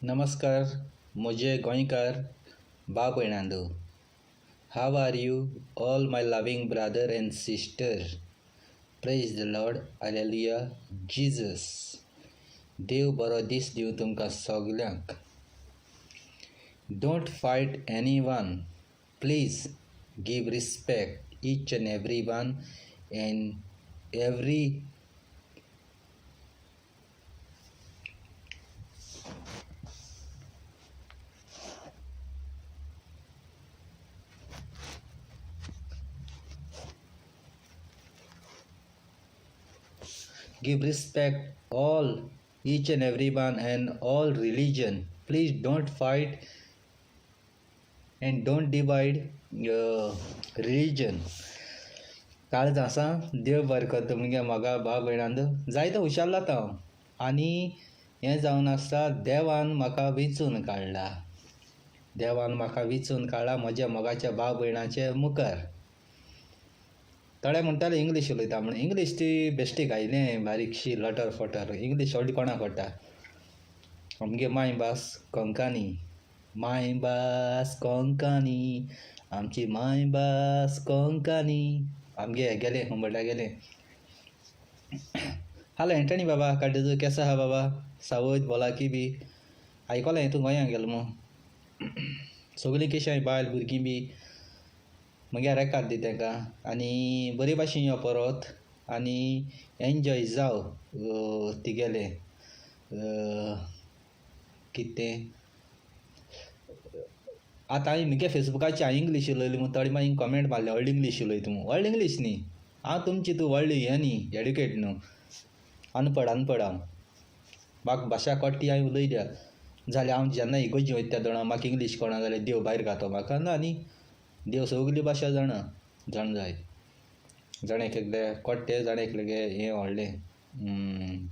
नमस्कार म्हजे गोंयकार भाव भयणांदो. How are you all my loving brother and sister. Praise the Lord. Hallelujah. Jesus. देव बरो दीस दिवं तुमकां सगल्यांक. Don't fight anyone. Please give respect each and every one and every give respect all each and everyone and all religion. Please don't fight and don't divide religion. काळज आसा. देव बरें करता म्हणजे म्हाका भाव भयणांद जायतो हुशार जाता हांव. आनी हें जावन आसता देवान म्हाका वेंचून काडला. देवान म्हाका वेंचून काडला म्हज्या मोगाच्या भाव भयणाचे मुखार. थोडे म्हणटाले इंग्लीश उलयता म्हण. इंग्लीश ती बेश्टी गायलें बारीकशी लटर फटर. इंग्लीश व्हडली कोणाक कळटा. आमगे मायभास कोंकणी. मायभास कोंकणी आमची मायभास कोंकणी. आमगे गेले म्हणटा गेले. हालो एंटणी बाबा काड्डो केसो आहा बाबा. सावयत भोलाकी बी आयकलां तूं गोंयांत गेलो मू. सगळीं कशी हांय बायल भुरगीं बी म्हगे रेकाद दी तांकां आनी बरे भाशेन यो परत आनी एन्जॉय जाव तिगेले कितें आतां हांवें म्हगे फेसबुकाचेर हांवें इंग्लीश उलयली म्हूण थोडी मागीर कमेंट मारले व्हडली इंग्लीश उलयता म्हूण. व्हडली इंग्लीश न्ही. हांव तुमची तूं व्हडली हें न्ही एड्युकेट न्हू. अनपड हांव. म्हाका भाशा कळटा ती हांवें उलयल्या जाल्यार हांव जेन्ना इगोजी वयता त्या म्हाका इंग्लीश कळना जाल्यार देव भायर घातो म्हाका ना न्ही. देव सगली भाशा जाणा जाय. जाणा एकले कोट्टे जाणा एकले हें व्हडलें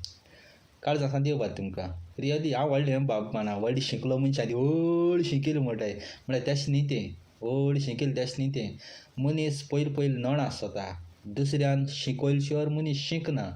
काळज आसा. देव भार तुमकां. रियली हांव व्हडलें हें बाब माना. व्हडली शिकलो मनशां ती व्हड शिकिल्ली म्हणटाय म्हळ्यार तेशें न्ही तें. व्हड शिकिल्लें तेशें न्ही तें. मनीस पयलीं नोण आसता. दुसऱ्यान शिकयले शिवाय मनीस शिकना.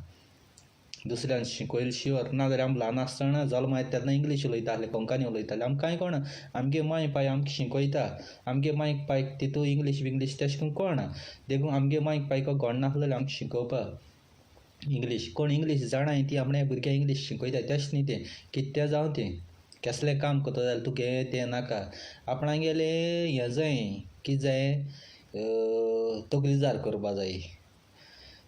दुसऱ्यान शिकयले शिवाय ना जाल्यार आमी ल्हान आसतना जल्मा येता तेन्ना इंग्लीश उलयता आसले कोंकणी उलयताले आमकां कांय कळना. आमगे माय पाय आमकां शिकयता. आमगे मायक पायक तितू इंग्लीश बिंग्लीश तेशें करून कळना. देखून आमगे मायक पायक घोड नासलेले आमकां शिकोवपाक इंग्लीश. कोण इंग्लीश जाणाय ती आपणे भुरग्यांक इंग्लीश शिकयता तेशें न्ही तें. कितें तें जावं तें. कसलें काम करता जाल्यार तुका हें तें नाका. आपणागेलें हें जाय कितें जाय तकलीदार करपा जाय.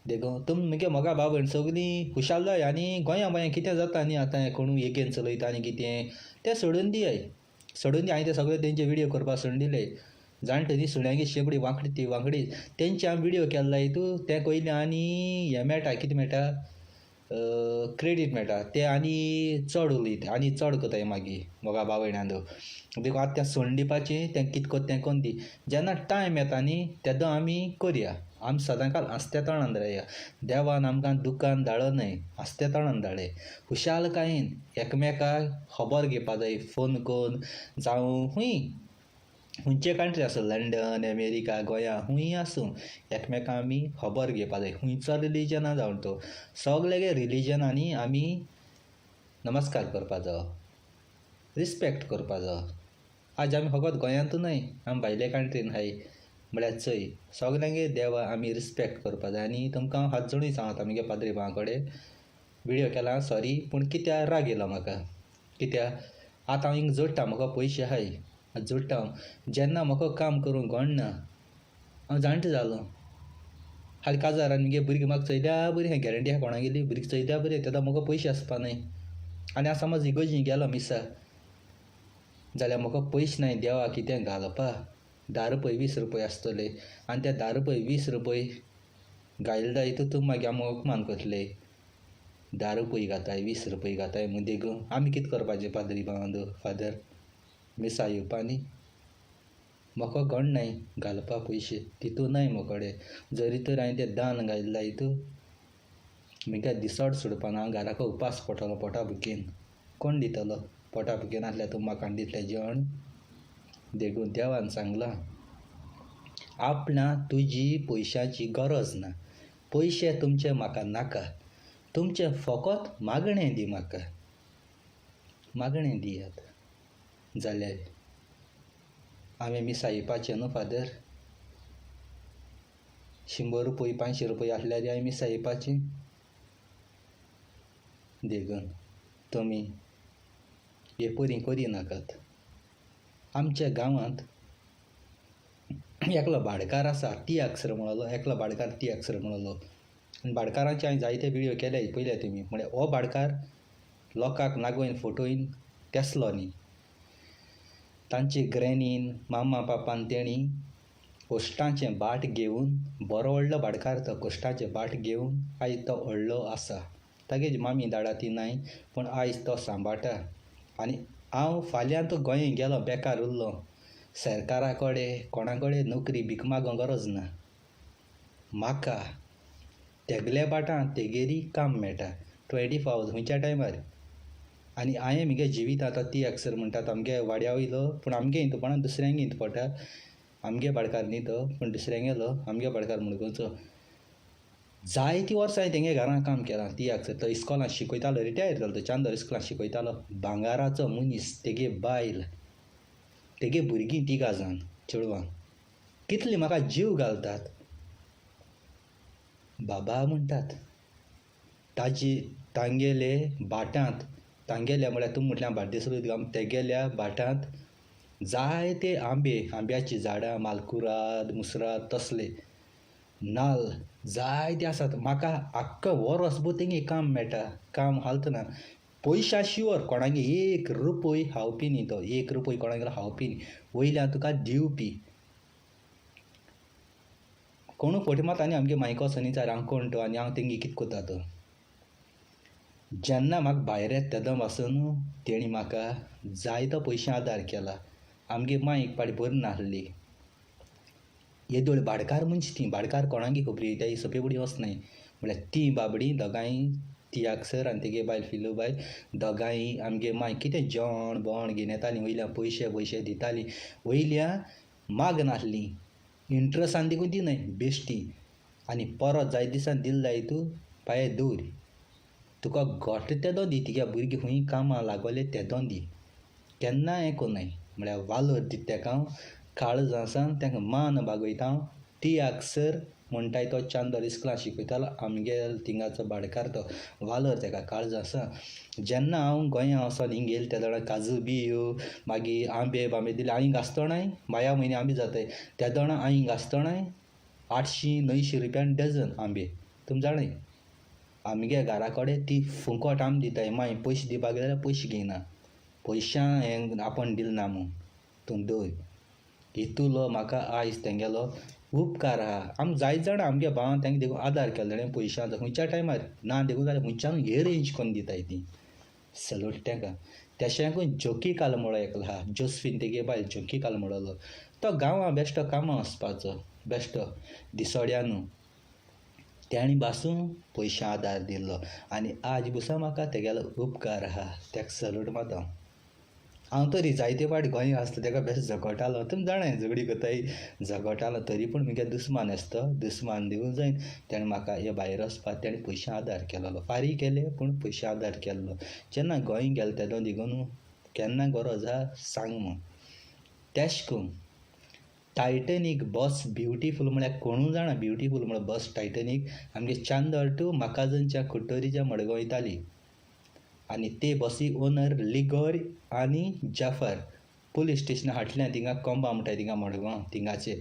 देखून तुम म्हगे मोगा भाव भयण सगलीं हुशार जाय आनी गोंया बाया कितें जाता न्ही आतां कोणूय एकेन चलयता आनी कितें तें सोडून दियाय. सोडून दी. हांवें ते सगळे तेंचे विडियो करपाक सोडून दिले. जाणटे न्ही सुण्यागी शेंबडी वांकडी ती वांकडी तेंचे हांवें विडियो केला तूं तें पयलीं आनी हें मेळटा कितें मेळटा क्रेडीट मेळटा ते आनी चड उलयता आनी चड कोताय मागीर मोगा भाव भयणांदो. देखून आतां तें सोडून दिवपाचें तें कितें कोत्ता तें कोन्न दी. जेन्ना टायम येता न्ही तेदो आमी करया. आमी सदांकाल आस्ते तळान रावया. देवान आमकां दुकान धाडोनय आस्ते तळान धाडय. खुशालकायेन एकमेकाक खबर घेवपा जाय फोन करून जावं खंयचे कंट्री आसूं लंडन अमेरिका गोंया खंय आसूं एकमेकां आमी खबर घेवपा जाय. खंयचो रिलीजना जावन तो सगळे रिलीजनांनी आमी नमस्कार करपा जायो. रिस्पेक्ट करपा जायो. आज आमी फकत गोंयांतू न्हय आमी भायले कंट्रीन हाय म्हळ्यार चोय सगल्यांगे देवा आमी रिस्पेक्ट करपा जाय. आनी तुमकां हांव हात जोडून सांगता म्हगे पाद्री भावा कडेन विडियो केला सॉरी पूण कित्याक राग येयलो म्हाका. कित्याक आतां हांव हिंग जोडटा म्हाका पयशे हाय जोडटा हांव. जेन्ना म्हाका काम करूंक घडना हांव जाणटो जालो. हालीं काजारान म्हगे भुरगीं म्हाका चयल्या बरी हें गॅरंटी आहा कोणा गेली भुरगीं चयल्या बरी तेन्ना म्हाका पयशे आसपा न्हय. आनी हांव समज इगोजी गेलो मिसा जाल्यार म्हाका पयशे न्हय देवा कितें घालपा. 10 रुपये 20 रुपये आसतले आनी ते 10 रुपये 20 रुपये घायले हितून मागीर आमी अपमान करतले. 10 रुपये घाताय 20 रुपये घाताय म्हूण देखून आमी कितें करपाचें पाद्री भावांदो फादर मिसा येवपा न्ही. म्हाका घडनाय घालपा पयशे तितू न्हय म्हजे कडेन. जरी तर हांवें तें दान घायला हितू म्हगे दिसोड सोडपा ना. हांव घराको उपास पडटलो पोटा बुकेन. कोण दितलो पोटा बुकेन आसल्यार तूं म्हाका दितलें जेवण. देखून देवान सांगलां आपणा तुजी पयशांची गरज ना. पयशे तुमचे म्हाका नाका. तुमचें फकत मागणें दी म्हाका. मागणें दियात. जाल्यार हांवें मिसा येवपाचें न्हू फादर 100 रुपया 500 रुपया आसल्यार हांवें मिसा येवपाचें देखून तुमी येपरी करी नाकात. आमच्या गांवांत एकलो भाडकार आसा तियात्र म्हणलो एकलो भाडकार तियात्र म्हणलो आनी भाडकारांचे हांवें जायते विडियो केले पयले तुमी म्हळ्यार हो भाडकार लोकांक नागोवन फोटोईन तेसलो न्ही तांचे ग्रॅनीन मामा पापान तेणी कोश्टांचें बाट घेवन बरो व्हडलो भाडकार तो कोश्टाचें बाट घेवन आयज तो व्हडलो आसा तागेली मामी धाडा ती नाय पूण आयज तो सांबाळटा आनी हांव फाल्यां तो गोंय गेलो बेकार उरलो सरकारा कडेन कोणा कडेन नोकरी भीक मागोंक गरज ना म्हाका तेगल्या बाटांत तेगेरी काम मेळटा 24 hours खंयच्या टायमार आनी हांवें म्हगे जिवितांत तो तियात्र म्हणटा तो आमगे वाड्या वयलो पूण आमगे हितूपणान दुसऱ्यांगे हितू पडटा आमगे भाडकार न्ही तो पूण दुसऱ्यांगेलो आमगे भाडकार म्हणूनचो जायतीं वर्सां हांवें तेंगे घरां काम केलां तियात्र तो इस्कॉलांत शिकयतालो रिटायर जालो तो चांदोर इस्कॉलांत शिकयतालो भांगाराचो मनीस तेगे बायल तेगे भुरगीं 3 जाण चेडवां कितले म्हाका जीव घालतात बाबा म्हणटात तांगेले बाटांत तांगेल्या म्हळ्यार तूं म्हटल्यार बार्देस तेगेल्या बाटांत जायते आंब्याचीं झाडां मालकुराद मुसराद तसले नाल्ल जायते आसात म्हाका आख्खो वर्सभर तेंगे काम मेळटा काम हालतना पयशा शिवर कोणागे 1 रुपय हावपी न्ही तो 1 रुपय कोणागेलो हावपी न्ही वयल्यान तुका दिवपी कोणू फोटी मात आनी आमगे मायको सनीचार हांव कोण तो आनी हांव तेंगे कितें कोता तो जेन्ना म्हाका भायर येता तेदो पासून तेणी म्हाका जायतो पयशे आदार केला आमगे माय एक पाटी बरी नासली येदोळ भाडकार मनशां तीं भाडकार कोणागे खबरी ते सोंपेपडी वचनाय म्हळ्यार तीं बाबडी दोगांय तियात्र आनी तेगे बायल फिलूबाय दोगांय आमगे माय कितें जेवण बोवण घेवन येतालीं वयल्यान पयशे दितालीं वयल्यान माग नासलीं इंट्रस्टान देखून दिनाय बेश्टी आनी परत जायत दिसान दिल जाय तूं पांये दवर तुका घोट तेदो दी तिगे भुरगीं खंय कामां लागले तेदो दी केन्ना हें कोन्नाय म्हळ्यार वालोर दिता ताका हांव काळजां सावन तांकां मान बागयता हांव तियात्र म्हणटाय तो चांदोर इस्कॉलांत शिकयतालो आमगे थिंगाचो भाडकार तो वालोर ताका काळजां सावन जेन्ना हांव गोंया वचोन हिंग येयलें तेदोणा काजू बियो मागीर आंबे दिले हांवें आसतोणाय बाया म्हयने आंबे जाताय तेदोणा हांवें आसतोणाय 800-900 रुपयान डझन आंबे तुमी जाणाय आमगे घरा कडेन ती फुकट आम दिताय माय पयशे दिवपाक गेले जाल्यार पयशे घेयना पयशां हें आपूण दिलना म्हूण तूं दवर हितूलो म्हाका आयज तेंगेलो उपकार आहा आमी जायत जाणां आमगे भावान तांकां देखून आदार केलो ताणें पयशांचो खंयच्या टायमार ना देखून जाल्यार खंयच्यान एरेंज करून दिताय तीं सॅल्यूट तांकां तेशाकूय जोकी कालमळो एकलो आहा जोसफीन तेगे बायल जोकी कालमळो तो गांवां बेश्टो कामां वचपाचो बेश्टो दिसोड्या न्हू तेणी पासून पयशे आदार दिल्लो आनी आज बुसा म्हाका तेगेलो उपकार आहा ताका सॅल्यूट मारता हांव तरी जायते फावटी गोंय आसता ताका बेस्ट झगडटालो तुमी जाणाय झगडी कोताय झगडटालो तरी पूण म्हगे दुस्मान आसता दुस्मान दिवून जायन तेणें म्हाका हे भायर वचपाक तेणें पयशे आदार केलोलो फारीक केले पूण पयशे आदार केल्लो जेन्ना गोंय गेलो तेदो देखून केन्ना गरज आहा सांग म्हूण तेश करून टायटनीक बस ब्युटिफूल म्हळ्यार कोणूय जाणा ब्युटिफूल म्हळ्यार बस टायटनीक आमगे चांदोर टू माकाजनच्या कुट्टोरीच्या मडगांव वयताली आनी ते बसी ओनर लिगोर आनी जाफर पुलीस स्टेशना फाटल्यान थिंगा कोंबा म्हणटाय थिंगा मडगांव थिंगाचे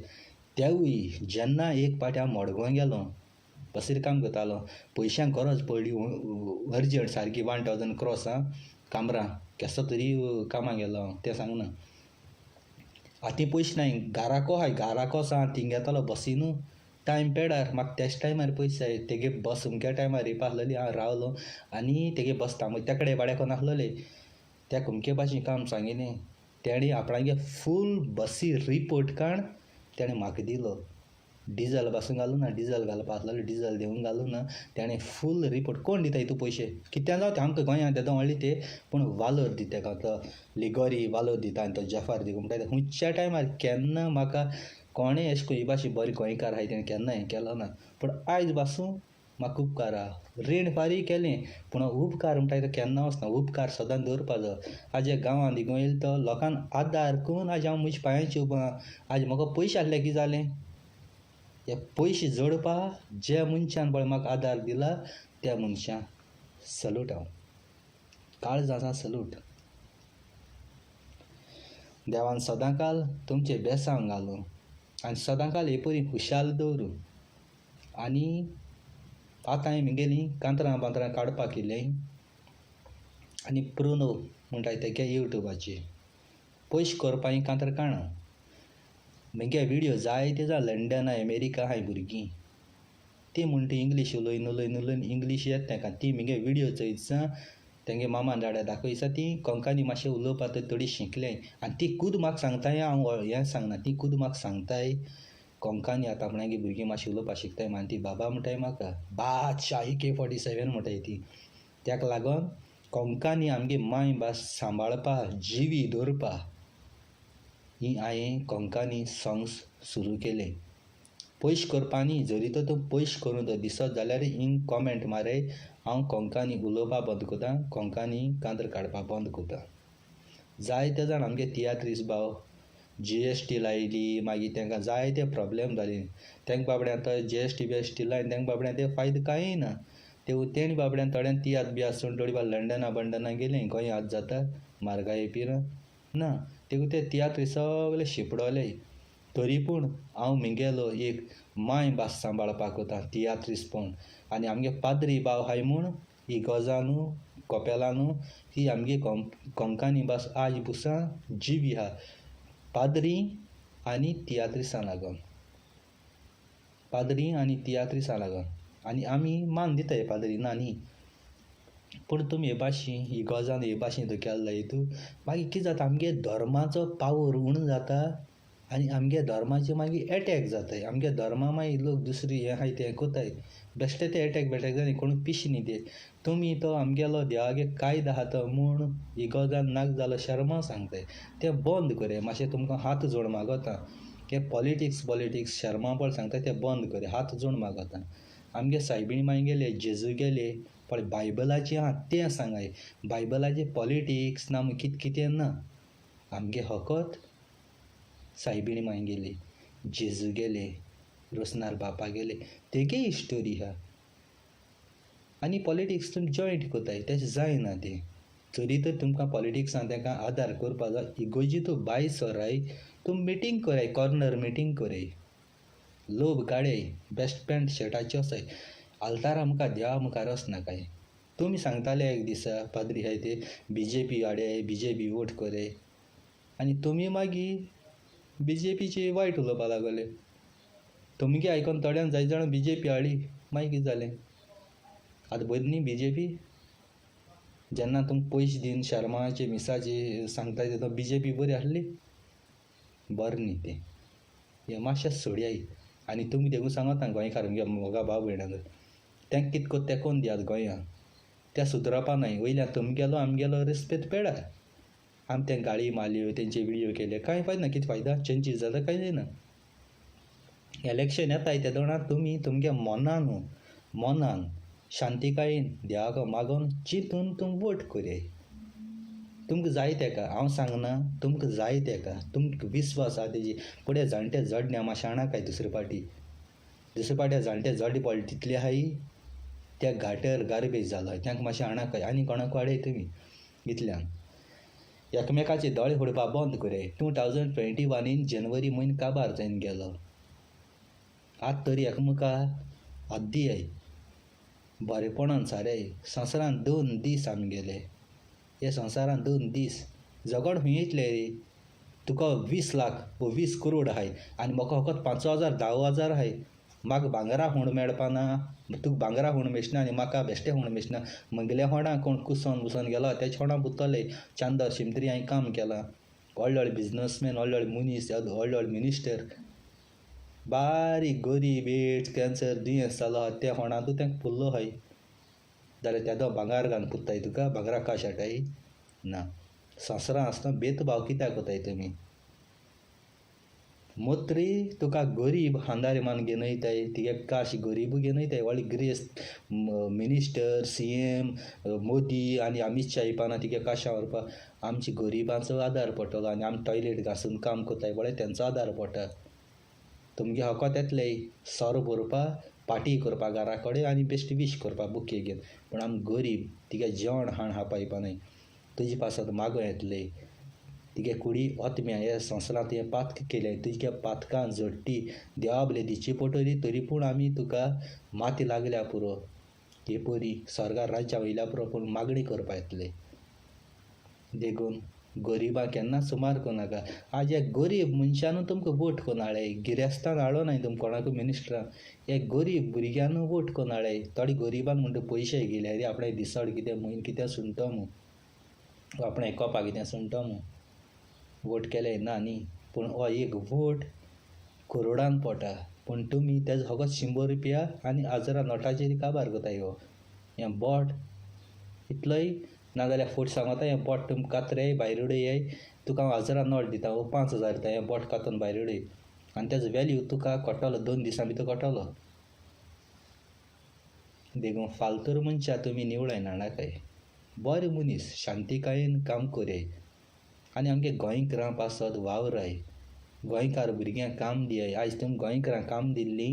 तेवूय जेन्ना एक पाटी हांव मडगांव गेलो बसीर काम करतालो पयशांक गरज पडली अर्जंट सारकी 1000 क्रॉस आं कामरां केसो तरी कामां गेलो हांव तें सांगना आतां पयशे नाय घाराको हाय घाराको सांग थिंगा येतालो बसीन टायम पेडार म्हाका तेच टायमार पयशे जाय तेगे बस अमक्या टायमार येवपा आसलेली हांव रावलो आनी तेगे बस थांबय त्या कडेन बाड्याको नासलेले त्या अमके भाशेन काम सांगिल्लें तेणें आपणागे फूल बसी रिपोर्ट काण तेणें म्हाका दिलो डिजल पासून घालूं ना डिजल घालपा आसलेलो डिजल देंवून घालूं ना तेणें फूल रिपोर्ट कोण दिता हितू पयशे कित्याक जावं ते आमकां गोंयांत तेदो व्हडले ते पूण वालोर दिता ताका तो लिगोरी वालोर दिता आनी तो जफार दिता म्हणटा खंयच्या टायमार केन्ना म्हाका कोणें अशें करून ही भाशेन बरें गोंयकार आहाय तेणें केन्ना हें केलो ना पूण आयज पासून म्हाका उपकार आहा रीण फारीक केलें पूण उपकार म्हणटा तो केन्ना वचना उपकार सदां दवरपाचो आजे गांवांत हिगून येयलो तो लोकांक आदार करून आज हांव म्हज्या पांयांचेर उबो आहा आज म्हाका पयशे आहले कितें जालें हे पयशे जोडपा जे मनशान पळय म्हाका आदार दिला त्या मनशाक सल्यूट हांव काळजां सल्यूट देवान सदांकाल तुमचे बेसांव घालूं आनी सदांकाल हे परी खुशाल दवरूं आनी आतां हांवें म्हगेलीं कांतरां बांतरां काडपाक येयलें आनी प्रुनो म्हणटाय तेगे यूट्यूबाचेर पयशे करपा ही कांतर काणा म्हगे विडियो जायते जा लंडन अमेरिका हाय भुरगीं ती म्हणटा इंग्लीश उलयन उलयन उलयन इंग्लीश येता ताका ती म्हगे विडियो चोयता तेंगे मामान दाड्या दाखयता ती कोंकणी मातशें उलोवपा थोडी शिकलें आनी ती खूद म्हाका सांगताय हांव हें सांगना ती खूद म्हाका सांगताय कोंकणी आतां आपणागे भुरगीं मातशें उलोवपा शिकताय आनी ती बाबा म्हणटाय म्हाका बादशाह AK-47 म्हणटाय ती ताका लागून कोंकणी आमगे मायभास सांबाळपा जिवी दवरपा ही हांवें कोंकणी सॉंग्स सुरू केले पयशे करपा न्ही जरी तर तूं पयशे करून तो दिसत जाल्यार हिंग कॉमेंट मारय हांव कोंकणी उलोवपा बंद कोता कोंकणी कांतर काडपा बंद कोता जायते जाण आमगे तियात्रीस भाव GST लायली मागीर तांकां जायते प्रॉब्लेम जाले तांकां बाबड्यां तो GST लायन तांकां बाबड्यां ते फायदो कांय ना तेणी बाबड्यां थोड्यां तियात्र बी आसून थोडी बाबा लंडना बंडना गेलीं गोंय आज जाता मारगाय येपीर ना देखून ते तियात्र सगळे शिपडोले तरी पूण हांव म्हगेलो एक मायभास सांबाळपाक वता तियात्रीसपण आनी आमगे पाद्री भाव हाय म्हूण इगोजानू कोपेलानू ही आमगे कोंकणी भास आज पुसा जिवी आहा पाद्री आनी तियात्रिसां लागून पाद्री आनी तियात्रिसां लागून आनी आमी मान दिताय पाद्री ना न्ही पूण तुमी हे भाशेन इगोजान हे भाशेन तो केल्लो हितू मागीर कितें जाता आमगे धर्माचो पावर उणो जाता आनी आमगे धर्माचे मागीर एटॅक जाताय आमगे धर्मा मागीर लोक दुसरी हें आहाय तें कोताय बेश्टे ते एटॅक जाय कोण पिशे न्ही ते तुमी तो आमगेलो देवागे कायदो आहा तो म्हूण इगोजान नाक जालो शर्मा सांगताय तें बंद करे मातशें तुमकां हात जोड मागोता हे पॉलिटिक्स शर्मापळ सांगता तें बंद करे हात जोड मागोता आमगे सायबीण मागीर गेले जेजू गेले पण बायबलाचें आहा तें सांगाय बायबलाचें पॉलिटिक्स ना कितें ना आमगे फकत सायबीण मागीर गेले जेजू गेले रोसनार बापा गेले तेगे हिस्टोरी आहा आनी पॉलिटिक्स तुमी जॉयंट कोताय तें जायना तें जरी तर तुमकां पॉलिटिक्सान तांकां आदार करपा जाय इगोजी तूं भायर सराय तूं मिटींग कराय कॉर्नर मिटींग कराय लोभ काडय बेस्ट पॅन्ट शर्टाचे वसाय आल्तारा मुखार देवा मुखार वचनाकाय तुमी सांगताले एक दिसा पाद्री हाय ते BJP हाडय BJP वोट करे आनी तुमी मागीर BJPचे वायट उलोवपा लागले तुमगे आयकोन थोड्यान जाय जाण BJP हाडी मागीर कितें जालें आतां बरी न्ही BJP जेन्ना तुमकां पयशे दिन शर्माचे मिसाचे सांगताय तेन्ना BJP बरी आहली बरें न्ही तें हें मातशें सोडयाय आनी तुमी देखून सांगता गोंयकार मोगा भाव भयणाक तांकां कितें कोत्ता तें कोन्न दियात गोंयांत त्या सुदरपा न्हय वयल्यान तुमगेलो आमगेलो रेस्पेद पेडा आमी तें गाळी मारल्यो तेंचे विडियो केले कांय फायदो ना कितें फायदा चेंजीस जाता कांय जायना इलेक्शन येताय ते दोणां तुमी तुमगे मोनान शांतीकायेन देवाक मागोन चिंतून तुमी वोट कराय तुमकां जाय तेका हांव सांगना तुमकां जाय तेका तुमकां विस्वास आहा तेजी फुडें जाणटे जडण्या मातशें आणा दुसरे पाटी जाणटे जड पडले तितले आहाय त्या घाटर गार्बेज जालो तांकां मातशें आणा आनी कोणाक वाडय तुमी इतल्यान एकामेकाचे दोळे फोडपा बंद कराय 2021 जनवरी म्हयनो काबार जावन गेलो आतां तरी एकामेका आद्दियाय बरेपणान सारे संवसारान 2 दीस आमी गेले हे संवसारान 2 दीस जगड खंय येतले रे तुका 20 लाख वो 20 करोड आहाय आनी म्हाका फकत 5,000 10,000 आहाय म्हाका भांगरा होण मेळपा ना तुका भांगरा होण मेळचना आनी म्हाका बेश्टे होण मेळचना म्हगेल्या होणाक कोण कुसोन गेलो तेच्या होणाक बुतले चांदर शिमतरी हांवें काम केलां व्हडले बिजनसमॅन व्हडले मनीस व्हडले मिनिस्टर बारीक गरीब एड्स कॅन्सर दुयेंस जालो आहा त्या होणाकूच तांकां फुल्लो आहाय जाल्यार तेदो भांगार घालून पुत्ताय तुका भांगरा का शेटाय ना संवसारान आसतना भेदभाव कित्याक कोताय तुमी मोत्री तुका गरीब हांदारे मान घेवन वयताय तिगे काशी गरीब घेवन वयताय व्हडली ग्रेस्त मिनिस्टर CM मोदी आनी अमित शाह येवपाना तिगे काशा व्हरपा आमची गरिबांचो आदार पडटलो आनी आमी टॉयलेट घासून काम कोताय बळे तेंचो आदार पडटा तुमगे हकोत येतले सोरो भरपा पार्टी करपा घरा कडेन आनी बेश्टी वीश करपा बुके घेवन पूण आमी गरीब तिगे जेवण हाण हापा येवपानाय तुजे पासत मागो येतले तिगे कुडी ओतम्या हे संवसारांत हे पातक केले तुज्या पातकां झडटी देवा बले दिची पडटली तरी पूण आमी तुका माती लागल्या पुरो हे परी सरकार राज्या वयल्या पुरो पूण मागणी करपा येतले देखून गरिबांक केन्ना सुमार कोनाका आज एक गरीब मनशानू तुमकां वोट कोन्न हाडय गिरेस्तान हाडो नाय तुमकां कोणाकूय मिनिस्टरान एक गरीब भुरग्यान वोट कोन्न हाडय थोडे गरिबान म्हणटा पयशे गेले रे आपणे दिसड कितें म्हयन कितें सुणटो मू आपणे कोपा कितें सुणटो मू वोट केले ना न्ही पूण हो एक वोट करोडान पडटा पूण तुमी तेजो फकत 100 रुपया आनी 1000 नोटाचेर काबार कोताय गो हें बोट इतलोय नाजाल्यार फूट सांगता हें बोट तुमकां कात्रे भायर उडय तुका हांव 1000 नोट दिता वो 5000 दिता हें बोट कातून भायर उडय आनी तेजो वॅल्यू तुका कोट्टलो 2 दिसां भितर कोट्टलो देखून फालतूर मनशां तुमी निवडायन हाडनाकाय बरे मनीस शांतीकायेन काम कोराय आनी आमगे गोंयकारां पासत वावराय गोंयकार भुरग्यांक काम दियाय आयज तुमी गोंयकारांक काम दिल्ली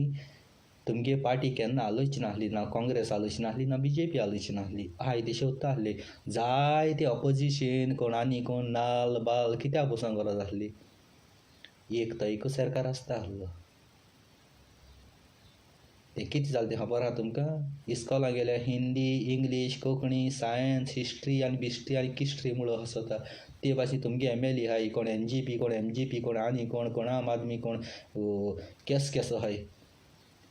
तुमगे पार्टी केन्ना आलोचना नासली ना काँग्रेस आलोचना नासली ना BJP आलोचना नासली आय ते शेवता आसले जायते ऑपोजिशन कोण आनी कोण नाल बाल कित्याक बसून गरज आसली एक तो एकूच सरकार आसता आसलो तें कितें जालें तें खबर आहा तुमकां इस्कॉलां गेल्यार Hindi English Konkani science history आनी बिस्ट्री आनी किस्ट्री म्हणून आसता ते भाशेन तुमगे MLA आहाय कोण NGP कोण MGP कोण आनी कोण आम आदमी कोण केसो आहाय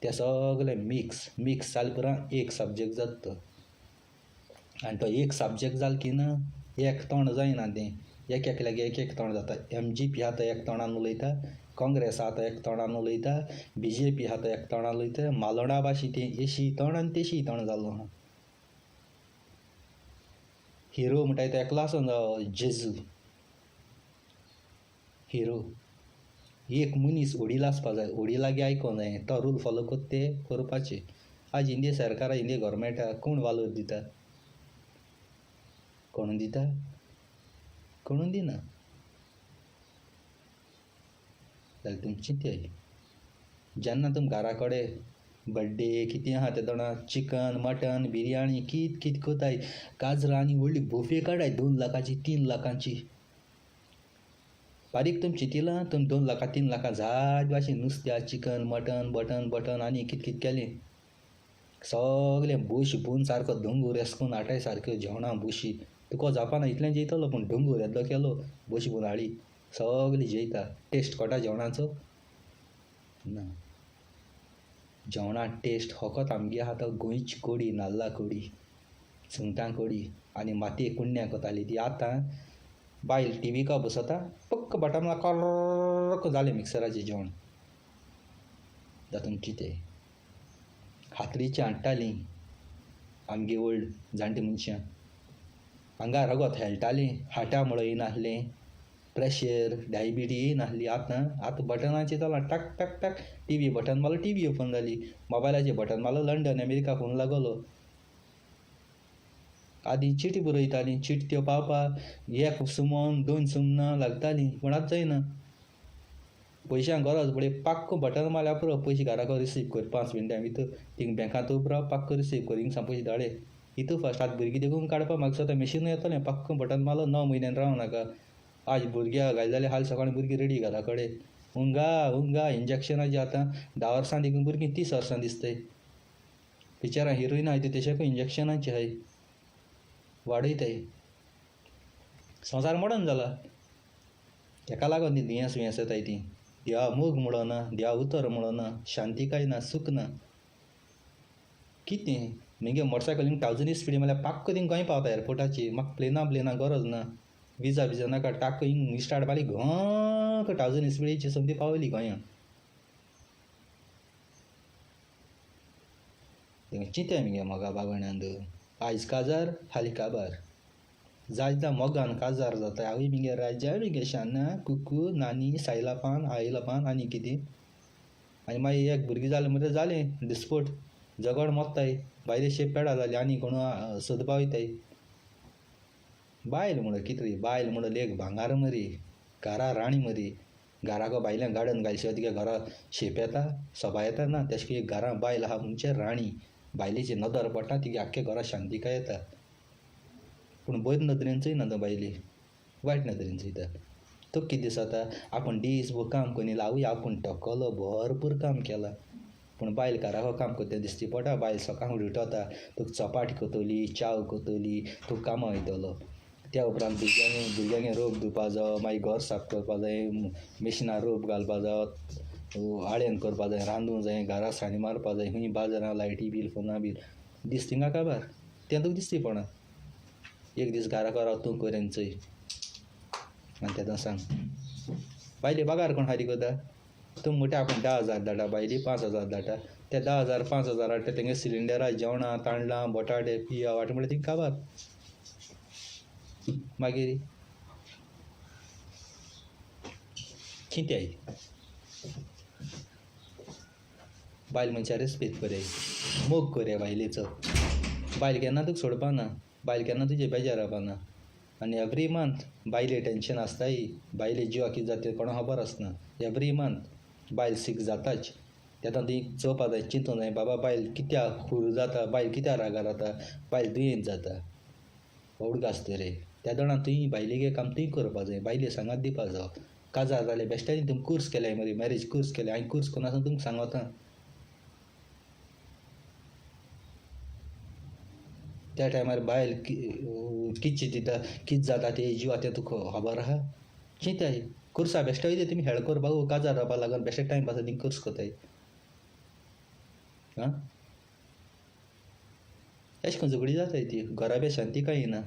ते सगळे मिक्स जाले पुराय एक सब्जेक्ट जाता तो आनी तो एक सब्जेक्ट जालो की ना एक तोंड जायना तें एक लागी एक तोंड जाता MGP आहा तो एक तोंडान उलयता काँग्रेस आहा तो एक तोंडान उलयता BJP आहा तो एक तोंडान उलयता मालोडा भाशे तें एशी तोंड आनी तेशी तोंड जालो आहा हिरो म्हणटाय तो एकलो आसून जेजू हिरो एक मनीस ओडील आसपा जाय ओडी लागी आयकोंक जाय तो रूल फॉलो कोत्ता ते करपाचे आज इंडिया सरकारा इंडिया गव्हर्मेंटाक कोण वालोर दिता कोण दिता कोणूय दिना जाल्यार तुमी चिंतय जेन्ना तुमी घरा कडेन बड्डे कितें आहा ते दोना चिकन मटन बिरयाणी कित कोताय काजरां आनी व्हडली बुफे काडाय 2 लाखाची 3 लाखांची बारीक तुमी चिंतिलां तुमी 2 लाखां 3 लाखां जायत भाशेन नुस्त्या चिकन मटन आनी कित केलें सगलें बुश भून सारको दोंगूर एसकून हाटाय सारक्यो जेवणां बुशी तुका जावपाना इतलें जेयतलो पूण दोंगूर येदलो केलो बुश भून हाडी सगलीं जेयता टेस्ट कोटा जेवणाचो ना जेवणा टेस्ट फकत आमगे आहा तो गोंयची कोडी नाल्ला कोडी सुंगटां कोडी आनी मातये कुंड्यां कोताली ती आतां बायल TV का बसता पक्क बटन कर्रक जालें मिक्सराचें जेवण जातून कितें खात्रीचीं हाडटालीं आमगे ओल्ड जाणटी मनशां हांगा रगत हेळटालीं हाटा म्हणून येनासलें प्रेशर डायबिटीज येनासली आतां बटनाचेर जालां टक टक टक TV बटन मारलो TV ओपन जाली मोबायलाचेर बटन मारलो लंडन अमेरिका फोन लागलो आदीं चिटी बरयतालीं चिटी त्यो पावपाक 1 सुमन 2 सुमनां लागतालीं पूण आतां जायना पयशांक गरज पडे पाक्क बटन मारल्यार पुरो पयशे घरा कडेन रिसीव कर 5 मिनटां भितर थिंग बँकांत उबो राव पाक्क रिसीव कर हिंगसान पयशे धाडे हितू फस्ट आतां भुरगीं देखून काडपाक म्हाका सद्दां मॅशीन येतलें पक्क बटन मारलो 9 म्हयन्यान रावं नाका आज भुरग्यां घाल जाल्यार हाल सकाळीं भुरगीं रेडी घरा कडेन उंगा इंजेक्शनाचें आतां 10 वर्सां देखून भुरगीं 30 वर्सां दिसताय पिक्चरां हिरोईन आहाय त्यो तशेंच इंजेक्शनाचें आहाय वाडयताय संवसार मॉडर्न जाला तेका लागून ती दुयेंस येताय ती देवा मोग म्हणना देवा उतर म्हणना शांतीकाय ना सूख ना कितें म्हगे मोटरसायकलींक 1000 स्पिडी म्हळ्यार पाक्क थिंग गोंय पावता एअरपोर्टाचेर म्हाका प्लेना गरज ना विजा नाका टाक हिंग स्टार्ट मारली घोंक 1000 स्पिडीची समती पावली गोंया चिंतें मगे मोगा बागण्यांद आयज काजार फाल्यां काबार जायता मोगान काजार जाता आवय मिगे राजा मिगे शाना कुकू नानी सायला पान आईला पान आनी कितें आनी मागीर एक भुरगीं जालें म्हणटा जालें डिस्पोट झगड मोत्ताय भायले शेप पेडा जाली आनी कोण सोदपा वयताय बायल म्हणून कितें रे बायल म्हणून लेक भांगार मरी घरा राणी मरी घराको बायल्यां गार्डन घालशिवाय तुगे घरा शेप येता सोबा येता ना तेशें एक घरा बायल आहा म्हणजे राणी बायलेची नदर पडटा तिगे आख्खे घरा शांतिकाय येता पूण बरे नदरेन चयना तो बायली वायट नदरेन चयता तो कितें दिसता आपूण दीसभर काम करून आवय आपूण टकलो भरपूर काम केलां पूण बायल घराको काम करता दिसती पडटा बायल सकाळ उठता तुका चपाट करतली चाव करतली तुका कामां वयतलो त्या उपरांत भुरग्यांगे रोप दिवपा जायो मागीर घर साफ करपा जाय मिशिनार रोप घालपा जायो आळेन करपा जाय रांदूं जाय घरा साणी मारपा जाय खंय बाजारां लायटी बील फोना बील दीस थिंगा काबार तें तुका दिसती पडना एक दीस घराको राव तूं करेन चोय आनी तेदोन सांग बायले पगार कोण फारीक करता तूं म्हणटा आपूण 10,000 धाडटा बायली 5,000 धाडटा ते 10,000 5,000 हाडटा तेंगे सिलिंडरां जेवणां तांदळां बटाटे पिया वांटो म्हणल्यार थिंग काबार मागीर कितें बायल मनशां रेस्पेद करे मोग करे बायलेचो बायल केन्ना तुका सोडपा ना बायल केन्ना तुजें बेजार जावपा ना आनी एवरी मंथ बायले टेंशन आसताय बायले जिवा कितें जाता तें कोणा खबर आसना एवरी मंथ बायल सीक जाताच तेन्ना ती चोवपा जाय चिंतूं जाय बाबा बायल कित्याक खूर जाता बायल कित्याक रागार जाता बायल दुयेंत जाता व्हड आसता रे त्या दोणां तुवें बायलेगे काम तुवें करपा जाय बायले सांगात दिवपा जाय काजार जालें बेश्टेनी तुमी कोर्स केल्याय मरे मॅरेज कोर्स केले हांवें कोर्स करून आसा तुमकां सांगता त्या टायमार बायल कितें चिंतिता कितें जाता तें जिवा तें तुका खबर आहा चिंताय कोर्सा बेश्टे वयता तुमी हेळ करपाक काजार जावपा लागून बेश्टे टायम पास थिंग कोर्स कोताय आं अशें करून झगडी जाताय ती घरा बी शांती कांय ना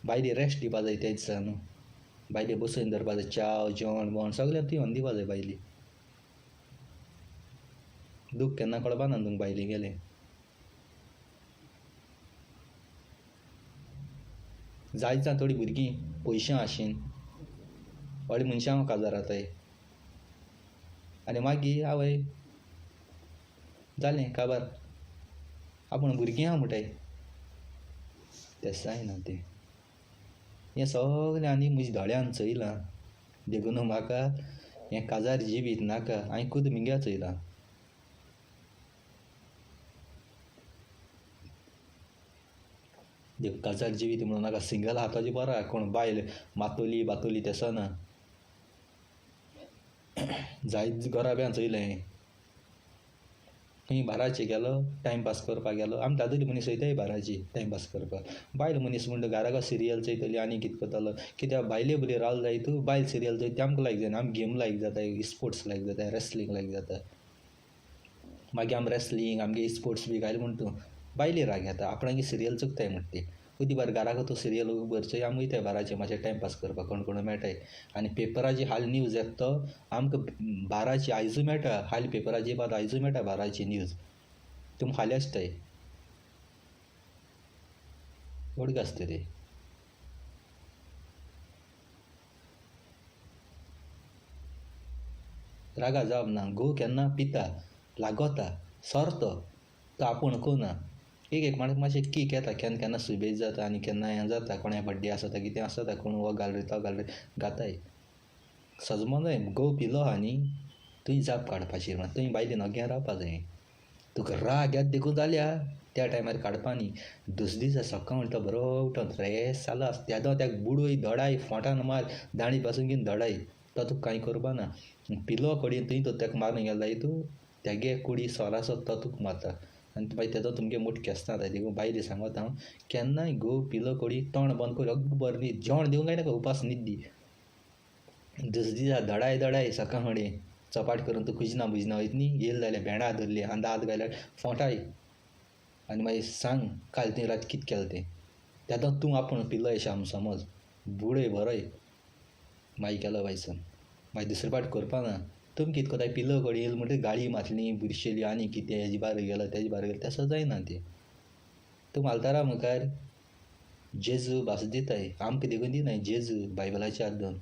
बायले रेस्ट दिवपा जाय तें दिसा न्हू बायले बसून धरपा जाय च्या जेवण बवण सगळें तुवें दिवपा जाय बायली दूख केन्ना कळपा ना तुमकां बायली गेलें जायत जावन थोडीं भुरगीं पयशां आशिन व्हडले मनशां काजार जाताय आनी मागीर आवय जालें काबार आपूण भुरगीं आहा म्हणटाय तें जायना तें हें सगळें आनी म्हज्या दोळ्यान चयलां देखून म्हाका हें काजार जिवीत नाका हांवें खूद मिंग्या चयलां देखून काजार जिवीत म्हणून नाका सिंगल हाताची बरा कोण बायल मातोली बातोली तेसो ना जायत घरा बी चयलें खंय बाराचे गेलो टायमपास करपाक गेलो आमी दादली मनीस वयताय बाराची टायमपास करपाक बायल मनीस म्हणटा घराको सिरियल चयतली आनी कितें करतलो कित्याक बायले बरी रावल जाय तूं बायल सिरियल चोय तें आमकां लायक जायना आमी गेम लायक जाताय स्पोर्ट्स लायक जाताय रेसलींग लायक जाता मागीर आमी रेसलींग आमगे स्पोर्ट्स बी घायल म्हण तूं बायले राग येता आपणागे सिरियल चुकताय म्हणटा ती उदी बार घराको तूं सिरियल भरचोय आमी वयताय बाराचे मातशें टायमपास करपाक कोण कोण मेळटाय आनी पेपराची हाल न्यूज येता तो आमकां बाराची आयजू मेळटा हाल पेपराची बात आयजू मेळटा बाराची न्यूज तुम हाली आसताय व्हड आसता रे रागा जावप ना घोव केन्ना पिता लागोता सरतो तो आपूण कोना एक माणूस मातशें कीक येता केन्ना केन्ना सुबेज जाता आनी केन्ना हें जाता कोणा बड्डे आसता कितें आसता कोण हो घाल रे तो घाल रे घाताय सजमो जाय घोव पिलो आहा न्ही तुवें जाप काडपाची म्हण तुवें बायलेन ओग्यां रावपा जाय तुका राग येता देखून जाल्यार त्या टायमार काडपा न्ही दुसरे दीस सकाळ म्हणटा बरो उठोन फ्रेश जालो तेदो त्या बुडूय धडाय फोंटान मार दांडी पासून घेवन धडाय तो तुका कांय करपा ना पिलो कडीन तुवें तो तेका मारून गेलो जाय तूं तेगे कुडी सोर आसत तो तुका मारता आनी मागीर तेदो तुमगे मोठ केस जाता देखून बायले सांगता हांव केन्नाय घोव पिलो कडी तोंड बंद कर अकबर न्ही जेवण दिवंक जायना उपास न्हीद दी दुसरे दिसा धडाय धडाय सकाळ फुडें चपाट करून तूं खुजना बुजना वयत न्ही येयले जाल्यार भेंडा धरली आंदा हात घाल्यार फोंटाय आनी मागीर सांग काल तुवें रात कितें केलें तें तेदो तूं आपूण पिलो अशें समज बुडय बरोय मागीर केलो वयसन मागीर दुसरे फावट करपा ना तुमी कितें कोताय पिलो कडी येयलो म्हणटा गाळी मातली बुरशेली आनी कितें हेजे बार गेलो तेजे बार गेलो तसो जायना तें तूं मालतारा मुखार जेजू भास दिताय आमकां देखून दिनाय जेजू बायबलाच्या आदून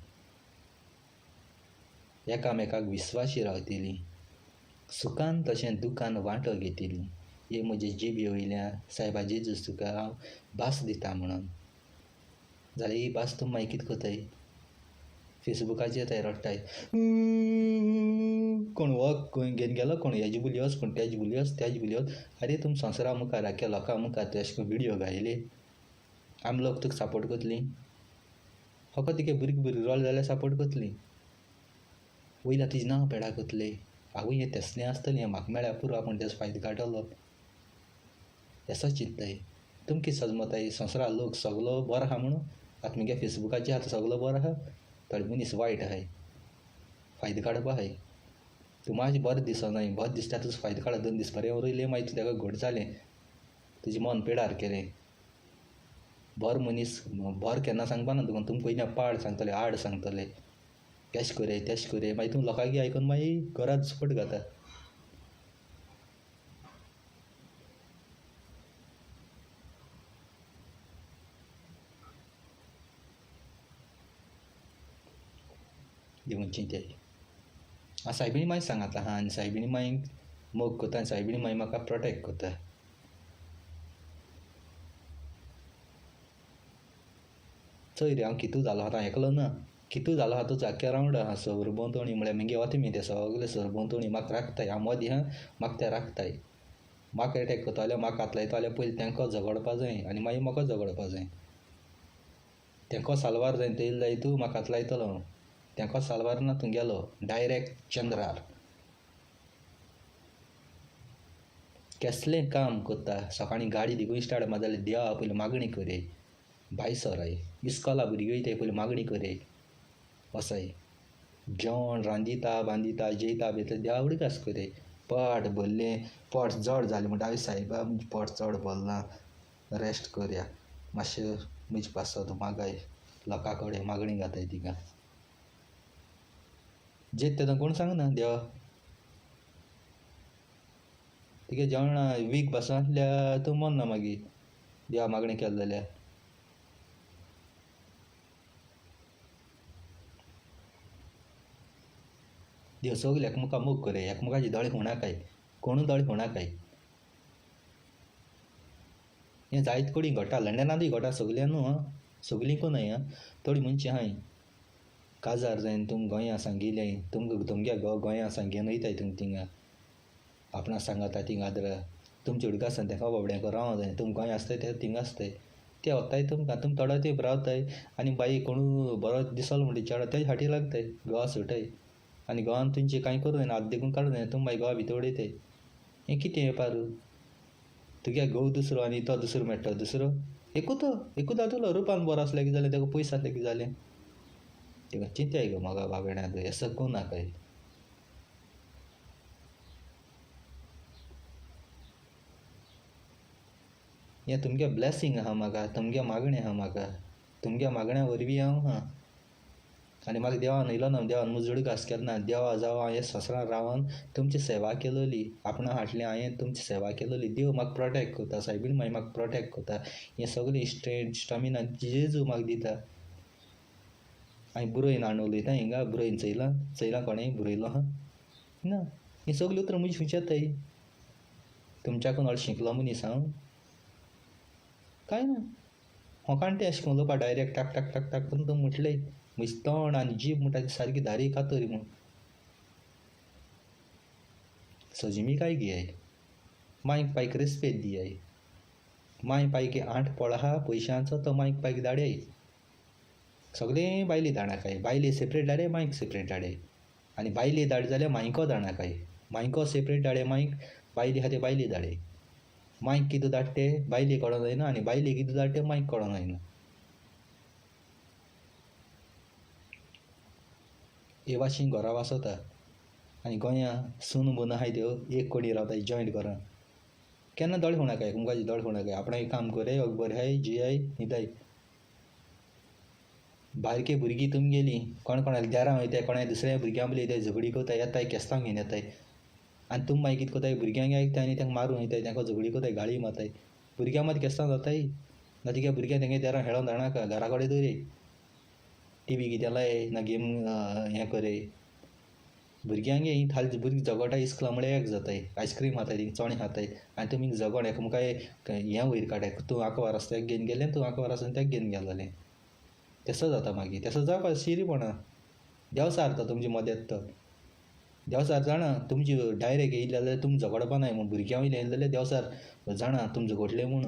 एकामेकाक विस्वाशी रावतलीं सुखान तशें दुखान वांटो घेतलीं हे म्हजे जिबे वयल्यान सायबा जेजूस तुका हांव भास दिता म्हणून जाल्यार ही भास तूं मागीर कितें कोताय फेसबुकाचेर थंय रडटाय कोण वक खंय घेवन गेलो कोण हेजी बुली वच कोण तेजी बुली वच तेजी बुली वच आरे तुम संवसारा मुखार आख्या लोकां मुखार तूं अशें करून विडियो घायले आमी लोक तुका सपोर्ट करतलीं फकत तुगे भुरगीं रोल जाल्यार सपोर्ट करतलीं वयल्यार तुजें नांव पेडा करतले आवय हें तेसलें आसतलें हें म्हाका मेळ्ळ्यार पुरो आपूण तेजो फायदो काडटलो असो चिंत्ताय तुमी कितें समजताय संवसारा लोक सगलो बरो आहा म्हणून आतां मुगे फेसबुकाचेर आतां सगलो बरो आहा थोडे मनीस वायट आहाय फायदो काडप आहाय तूं मातशें बरें दिसनाय बरें दिसता तुजो फायदो काडप 2 दीस बरें उरयलें मागीर तूं तेका घट जालें तुजें मन पिडार केलें बरो मनीस बरें केन्ना सांगपा ना तुका तुमी पयलीं पाड सांगतले आड सांगतले तेश कोरे तेश कोरे मागीर तूं लोकांगे आयकून मागीर घरात सुपट घाता देखून चिंत्याय हांव सायबिणी मागीर सांगात आहा आनी सायबिणी मागीर मोग कोता आनी सायबिणी मागीर म्हाका प्रोटेक्ट कोता चोय रे हांव कितू जालो आहा एकलो ना कितू जालो आहा तुजो आख्या रावंड आहा सरभोंवतणी म्हळ्यार मुगे वता मी ते सगळे सरभोंवतणी म्हाका राखताय हांव मदीं आहा म्हाका ते राखताय म्हाका एटॅक करता जाल्यार म्हाका हात लायता जाल्यार पयलीं तेंको झगडपा जाय आनी मागीर म्हाका झगडपा जाय तेंको सालवार जाय तेल जाय तूं म्हाका हात लायतलो तेंको सालवार ना तूं गेलो डायरेक्ट चंद्रार कसलें काम कोत्ता सकाळीं गाडी दिगून स्टार्ट मार जाल्यार देवा पयलीं मागणी करे भायर सराय इस्कॉला भुरगीं वयताय पयलीं मागणी करे वसाय जेवण रांदिता बांदिता जेयता बियता देवा उडीक आस करे पोट भरलें पोट जड जालें म्हणटा हांवें सायबा पोट चड भरलां रेस्ट करया मातशें म्हजे पासत मागाय लोकां कडेन मागणी घाताय तिका जेत तेन्ना कोण सांगना देवा तिगे जेवणा वीक बसून आसल्यार तूं मोन्ना मागीर देवा मागणी केलें जाल्यार देव सगळे एकमुखां मोग करे एकमुखाची दोळे होणाकाय कोणूय दोळे होणाकाय हें जायत कोणी घडटा लंडनांतूय घडटा सगळ्यां न्हू आं सगळींकू न्हय आं थोडीं मनशां आहाय काजार जायन तुम गोंया सांगिलें तुमगे गोंया सांगेन वयताय तुमी थिंगा आपणा सांगाता थिंगा आदरा तुमचे उडका आसा तेका बाबड्यांक रावो जाय तुमी गोंया आसताय ते थिंगा आसताय ते वताय तुमकां तुमी थोडो तेंप रावताय आनी बाई कोणू बरो दिसलो म्हणटा चेडो तेजे फाटीं लागताय गोवा सुटाय आनी गोवान तुमचें कांय करूं जायना हात देखून काडूं जायना तुमी मागीर गोवा भितर उडयताय हें कितें हें पारू तुगे घोव दुसरो आनी तो दुसरो मेळटा दुसरो एकूच जातलो रुपान बरो आसल्यार कितें जालें तेका पयस आसल्यार कितें जालें तेका चिंत्याय गो म्हाका बाबड्याक हें सकूं नाकाय हें तुमगे ब्लेसींग आहा म्हाका तुमगे मागणें आहा म्हाका तुमगे मागण्या वरवीं हांव आहा आनी म्हाका देवान येयलो ना देवान मुजूड घास केलो ना देवा जावं हांवें संवसारान रावन तुमची सेवा केलोली आपणा हाटलें हांवें तुमची सेवा केलोली देव म्हाका प्रोटेक्ट करता सायबीण मागीर म्हाका प्रोटेक्ट करता हें सगळें स्ट्रेंथ स्टॅमिना जेजू म्हाका दिता हांवें बुरयन हाडून उलयता हिंगा बुरयन चयलां कोणेंय बुरयलो आहा ना ही सगळीं उतरां म्हजी विचारताय तुमच्याकून व्हड शिकलो मनीस हांव कांय ना होकाण तें अशें करून उलोवपा डायरेक्ट टाक टाक टाक टाक करून तो म्हटलें म्हजें तोंड आनी जीब म्हणटा ती सारकी धारी कातरी म्हूण सजिमी काय घेयाय मांयक पायक रेस्पेद दियाय मांय पायकी 8 पोळ आहा पयशांचो तो मांयक पायक धाडयाय सगळें बायली धाडनाकाय बायले सेपरेट धाडय मांयक सेपरेट धाडय आनी बायले धाड जाल्यार मांयको धाडनाकाय मांयको सेपरेट धाडय मांयक बायली आहा ते बायले धाडय मांयक कितें धाडटे बायले कळों जायना आनी बायले कितें धाडटे मांयक कळों जायना हे भाशेन घरा वासता आनी गोंया सून बून आहाय त्यो एक कोडी रावताय जॉयंट घरां केन्ना दोळे होणाकाय मुखाची दोळे होणाकाय आपणें एक काम करय बरें हाय जियाय न्हिदाय बारके भुरगीं तुमी गेलीं कोणाक देरां वयताय कोणा दुसऱ्या भुरग्यां बी येताय झगडी कोताय येताय केस्तांव घेवन येताय आनी तुमी मागीर कितें कोताय भुरग्यांक आयकताय आनी तांकां मारून वयताय तांकां झगडी कोताय गाळी मारताय भुरग्यां मात केस्तांव जाताय ना तिगे भुरग्यां तेंगे तेरा खेळोन जाणाका घरा कडेन दवरे टी व्ही कितें लाय ना गेम हें करे भुरग्यांगे ही थाल भुरगीं झगडटा इस्कला म्हळ्यार एक जाताय आयस्क्रीम खाताय ती चोणे खाताय आनी तुमी झगड एकामेकाय हें वयर काडाय तूं हाका व्हरास तेका घेवन गेलें तूं हाका व्हरास तेका घेवन गेलोलें तेसो जाता मागीर तेसो जावपा शिरीपणा देव सारता तुमची मदत तो देव सार जाणा तुमची डायरेक्ट येयले जाल्यार तुमी झगडपा नाय म्हूण भुरग्यां वयलें येयलें जाल्यार देव सार जाणा तुमी झगडलें म्हूण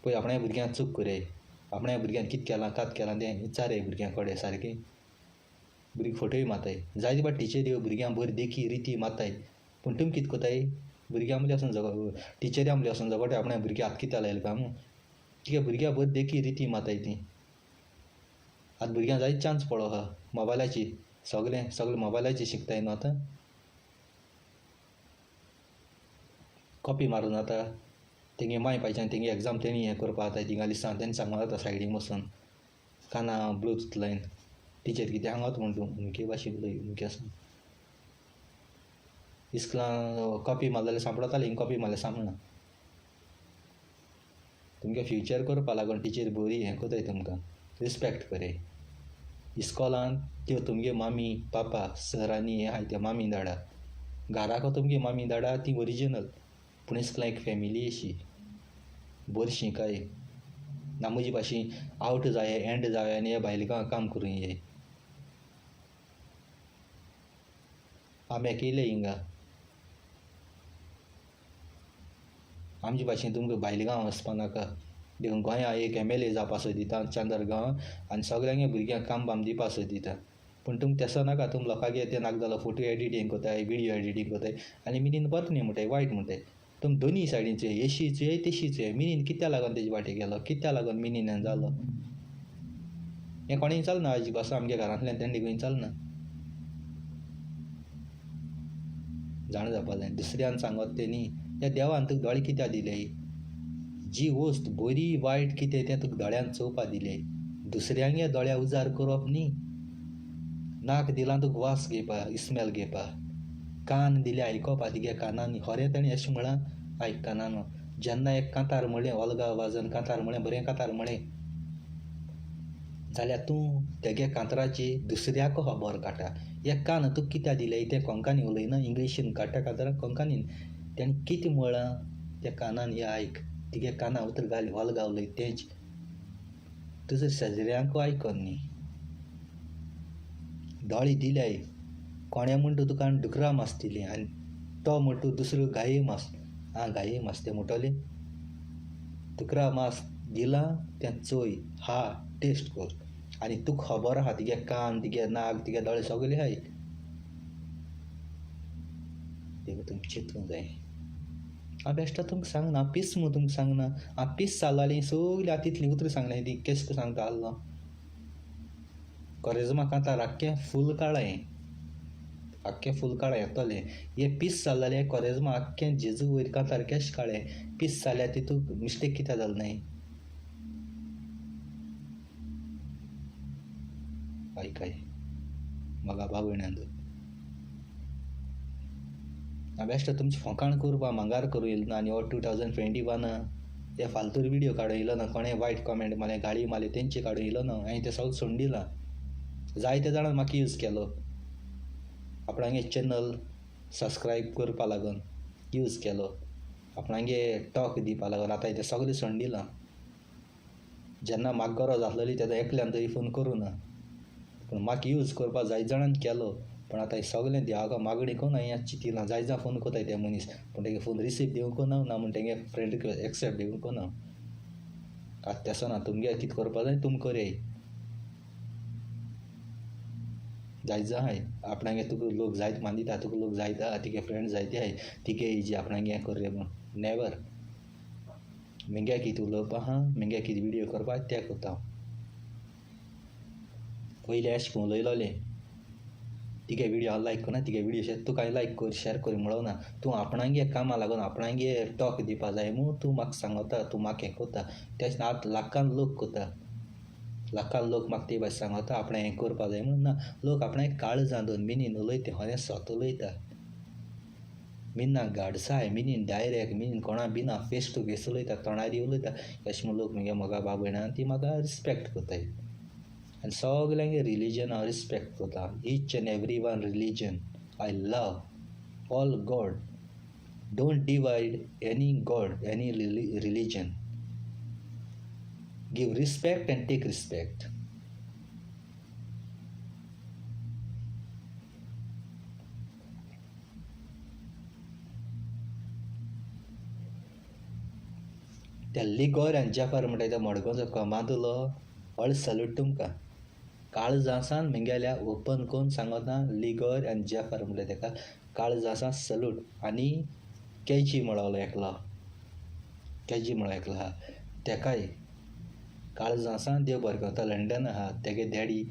पळय आपणा भुरग्यांक चूक करे आपणा भुरग्यांक कितें केलां कात केलां तें विचारे भुरग्यां कडेन सारकें भुरगीं फोटोय माताय जायते फावट टिचरी भुरग्यांक बरी देखी रिती माताय पूण तुमी कितें कोताय भुरग्यां मदीं वचून झगड टिचऱ्यां मदीं वचून झगडटा आपणा भुरग्यां हात कित्या लायले काय म्हूण तिका भुरग्यां बरी देखी रिती माताय ती आतां भुरग्यांक जायत चान्स पडो आहा मोबायलाची सगळें मोबायलाची शिकताय न्हू आतां कॉपी मारून जाता तेंगे माय पायच्यान तेंगे एग्जाम तेणी हें करपा जाता थिंगा लिस्टां तेणी सांगूं जाता सायडीन वचून काना ब्लूतूथ लायन टिचर कितें हांगात म्हूण तूं उमके भाशेन उलय उमके आसून इस्कलां कॉपी मारलेलें सांपडतालें हिंग कॉपी मारलें सांपडना तुमगे फ्युचर करपा लागून टिचर बरी हें कोताय तुमकां रिस्पेक्ट करे इस्कॉलान त्यो तुमगे मामी पापा सरांनी हें आहाय त्या मामी धाडा घराको तुमगे मामी धाडा ती ओरिजिनल पूण इस्कलां एक फॅमिली अशी बरी शिकाय ना म्हजी भाशेन आवट जाय एंड जाय आनी हे भायले काम करूं ये आम्याक येयले हिंगा आमचे भाशेन तुमकां भायले गांव वचपा नाका देखून गोंया एक MLA जावपा सोदिता चांदरगांव आनी सगळ्यांगे भुरग्यांक काम बाम दिवपा सोदिता पूण तुमी तेसो नाका तुमी लोकांगे तें नाका जालो फोटो एडिटींग कोताय विडियो एडिटींग कोताय आनी मिनीन बरें न्ही म्हणटाय वायट म्हणटाय तुमी दोनी सायडींचे एशीचे तेशीचे मिनीन कित्या लागून तेजे वाटे गेलो कित्या लागून मिनीन जालो हें कोणें चलना आजी कसो आमगे घरांतल्यान तेंडे खंय चलना जाण जावपा जाय दुसऱ्यान सांगत तें न्ही त्या देवान तुका दोळे कित्या दिले जी वस्त बरी वायट कितें तें तुका दोळ्यान चोवपा दिले दुसऱ्यांगे दोळ्या उजार करप न्ही नाक दिलां तुका वास घेवपा इस्मेल घेवपा कान दिले आयकोपा तिगे कानांनी खरें ताणें अशें म्हळां आयक कानान जेन्ना एक कांतार म्हळें ओलगा वाजन कांतार म्हळें बरें कांतार म्हळें जाल्यार तूं तेगे कांतराची दुसऱ्याक खबर काडटा एक कान तुका कित्या दिलें तें कोंकणी उलयना इंग्लिशीन काडटा कांताराक कोंकणीन तेणें कितें म्हळां त्या कानान हें आयक तिगे काना उतर घाल ओलगा उलय तेंच तुजो शेजऱ्यांक आयकन न्ही दोळे दिल्याय कोण्या म्हूण तूं तुका डुकरा मास दिलें आनी तो म्हूण तूं दुसरो गाये मास गाये मास तें म्हणटलें डुकरा मास दिलां तें चोय हा टेस्ट कर आनी तुका खबर आहा तिगे कान तिगे नाक तिगे दोळे सगळे आहाय देखून तुमकां चिंतूंक जाय हांव बेश्टो तुमकां सांगना पीस म्हूण तुमकां सांगना हांव पीस जाल्ली सगळीं आतां तितलीं उतरां सांगलें ती केस सांगता आसलो कोरेजमा कांतार आख्खें फूल काळें आख्खें फूल काळें येतलें हे पीस जाल्लें कोरेजमा आख्खें जेजू वयर कांतार केश काळें पीस जाल्यार तितूंत मिस्टेक कित्याक जालें नाय आयकाय म्हाका भावयण्यांत हांव बेश्टो तुमचें फोकाण करपा मांगार करूं येयलो ना आनी हो 2021 हे फालतूर विडियो काडूं येयलो ना कोणें वायट कॉमेंट मारलें गाळी मारली तेंची काडूं येयलो ना हांवें तें सगळें सोडून दिलां जायते जाणां म्हाका यूज केलो आपणागे चॅनल सबस्क्रायब करपा लागून यूज केलो आपणागे टॉक दिवपा लागून आतां तें सगळें सोडून दिलां जेन्ना म्हाका गरज आसलेली तेन्ना एकल्यान तरी फोन करूं ना पूण म्हाका यूज करपा जायत जाणांन केलो पूण आतां सगळें देवाक मागणी करून हांवें चिंतिलां जायत जाण फोन कोताय ते मनीस पूण तेगे फोन रिसीव दिवंक ना ना म्हूण तेगे फ्रेंड एक्सेप्ट दिवंक ना आतां तेसो ना तुमगे कितें करपा जाय तुमी कराय जायत जाय आपणागे तुका लोक जायत मान दिता तुका लोक जायत आहा तिगे फ्रेंड जायते आहाय तिगे हेजी आपणागे हें कर रे म्हूण नेवर मेंगे कितें उलोवपा आहा मेंगे कितें विडियो करपा तें कोता हांव पयलीं अशें करून उलयलोलें तिगे विडियो हांव लायक करना तिगे विडियो तुका लायक कर शेअर कर म्हणोना तूं आपणागे कामां लागून आपणागे टॉक दिवपा जाय म्हूण तूं म्हाका सांगता तूं म्हाका हें कोता तेच आतां लाखान लोक कोता लाखान लोक म्हाका ते भाशेन सांगता आपणें हें करपा जाय म्हूण ना लोक आपणागे काळजां दोन मिनीन उलयता खरें स्वत उलयता मिना गाडसाय मिनीन डायरेक्ट मिनीन कोणा बिना फेस टू फेस उलयता तोंडारी उलयता अशें म्हूण लोक म्हगे मोगा बाब भयणां ती म्हाका रिस्पेक्ट कोताय आनी सगल्यांगे रिलीजन हांव रिस्पेक्ट कोता each and every one religion I love all god don't divide any god any religion give respect and take respect त्या लिगोर आनी जेफर म्हणटा त्या मडगांवचो कमांदलो व्हड सल्यूट तुमकां काळजासान म्हगेल्या ओपन करून सांगता लिगोर आनी जेफर म्हणटा ताका काळजासान सल्यूट आनी केजी म्हणलो एकलो केजी म्हणलो एकलो आहा तेकाय काळजासान देव बरें करता लंडन आहा तेगे डॅडी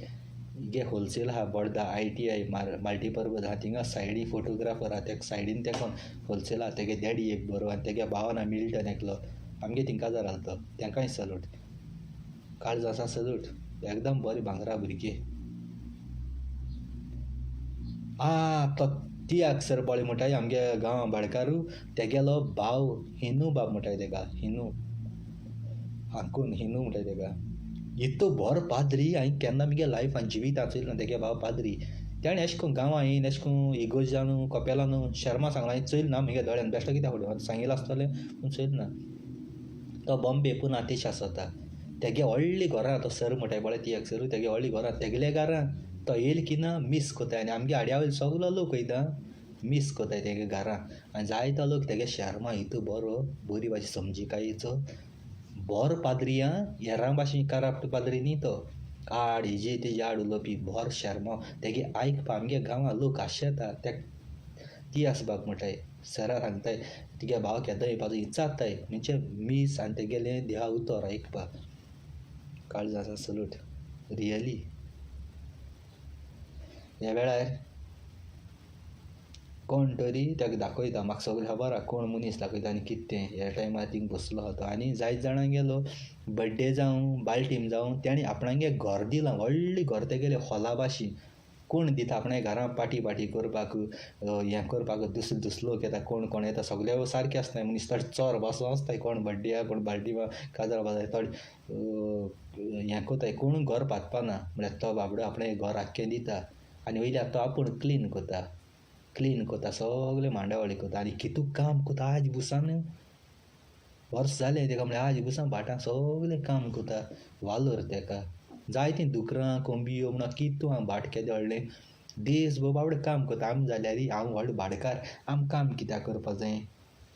गे होलसेल आहा बोर्डा ITI मल्टीपर्पज आहा थिंगा सायडी फोटोग्राफर आहा तेका सायडीन तेका होलसेल आहा तेगे डॅडी एक बरो आनी तेगे भावान आहा मिल्टन एकलो आमगे थिंका जार आसलो तेंकाय सल्यूट काळजासान सल्यूट एकदम बरें भांगरा भुरगे तो ती सरपळी म्हणटाय आमगे गांव भाडकारू तेगेलो भाव हिनू बाब म्हणटाय तेका हिनू हांकून हिनू म्हणटाय तेका इतो बरो पाद्री हांवें केन्ना म्हगे लायफान जिवितांत चोयलो ना तेगे भाव पाद्री तेणें अशें करून गांवां येयन अशें करून इगोजान कपेलान शर्मा सांगला हांवें चोयलो ना म्हगे दोळ्यान बेश्टो कित्याक फुडें सांगिल्लो आसतलें पूण चोयलो ना तो बॉम्बे पूण आतिश आसता तेगे व्हडली घरां तो सर म्हणटाय पळय ती एक सर तेगे व्हडली घरां तेगेले घरां तो येयले की ना मीस कोताय आनी आमगे आड्या वयलो सगलो लोक वयता मीस कोताय तेगे घरां आनी जायतो लोक तेगे शर्मा हितू बरो बरी भाशेन समजिकायेचो बरो पाद्री आं हेरां भाशेन करप्ट पाद्री न्ही तो काड हेजे तेजे आड उलोवपी बरो शर्मा तेगे आयकपा आमगे गांवां लोक आशेता ते ती आसपाक म्हणटाय सरा सांगताय तुगे भाव केदो येवपाचो इचारताय म्हणजे मीस आनी तेगेले देहा उतर आयकपाक काळजासान सल्यूट रियली ह्या वेळार कोण तरी ताका दाखयता म्हाका सगळें खबर आहा कोण मनीस दाखयता आनी कितें तें ह्या टायमार थिंग बसलो आहा आनी जायत जाणां गेलो बड्डे जावं बालटीम जावं तेणें आपणागे घर दिलां व्हडली घर तेगेलें हॉला भाशेन कोण दिता आपणे घरां पाटी पाटी करपाक हें करपाक दुसरो लोक येता कोण कोण येता सगळे सारके आसनाय मनीस थोडे चोर बसो आसताय कोण बड्डे आहा कोण बालटी काजार बाजार थोडे हें कोताय कोण घर पातपाना म्हळ्यार तो बाबडो आपणें घर आख्खें दिता आनी वयल्यार तो आपूण क्लीन कोता सगळें मांडावळी कोता आनी कितू काम कोता आज बुसान वर्स जालें तेका म्हळ्यार आज बुसान भाटां सगळें काम कोता वालोर तेका जायतीं दुकरां कोंबियो म्हणून कितू हांव भाट केदें व्हडलें दीस भर बाबडो काम कोता आमी जाल्यार हांव व्हड भाटकार आम काम कित्याक करपा जाय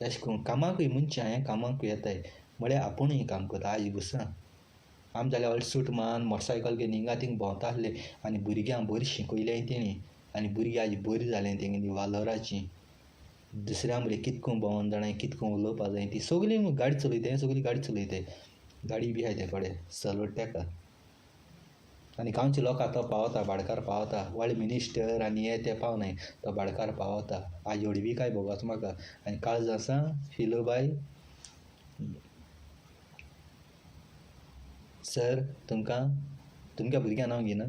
अशें करून कामाकूय मनशां हांवें कामाकूय येताय म्हळ्यार आपुणूय काम कोता आज बुसान आमी जाल्यार व्हडलें सूट मान मोटरसायकल घेवन हिंगा थिंग भोंवता आसले आनी भुरग्यांक बरीं शिकयल्याय तेणी आनी भुरगीं आज बरीं जालें तेंगे वालोराचीं दुसऱ्या मरे कितको भोंवोन जाणाय कितको उलोवपा जाय ती सगळीं गाडी चलयताय सगळीं गाडी चलयताय गाडी बी आहाय ते कडेन सल्यूट तेका आनी गांवचे लोकां तो पावता भाडकार पावता व्हडले मिनिस्टर आनी हे ते पावनाय तो भाडकार पावता आज बी काय भोगोस म्हाका आनी काळजासान फिलोबाय सर तुमच्या भुरग्यां नांव घेयना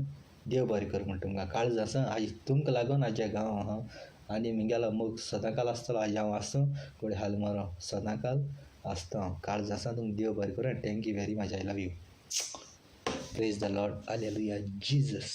देव बरें कर म्हण तुमकां काळजासान आज तुमकां लागून आज गांव आहा आनी म्हगेलो मोग सदांकाल आसतलो आज हांव आसूं कोडे हाल मारो सदांकाल आसता हांव काळजासान तुमकां देव बरें कर thank you very much I love you praise the Lord hallelujah Jesus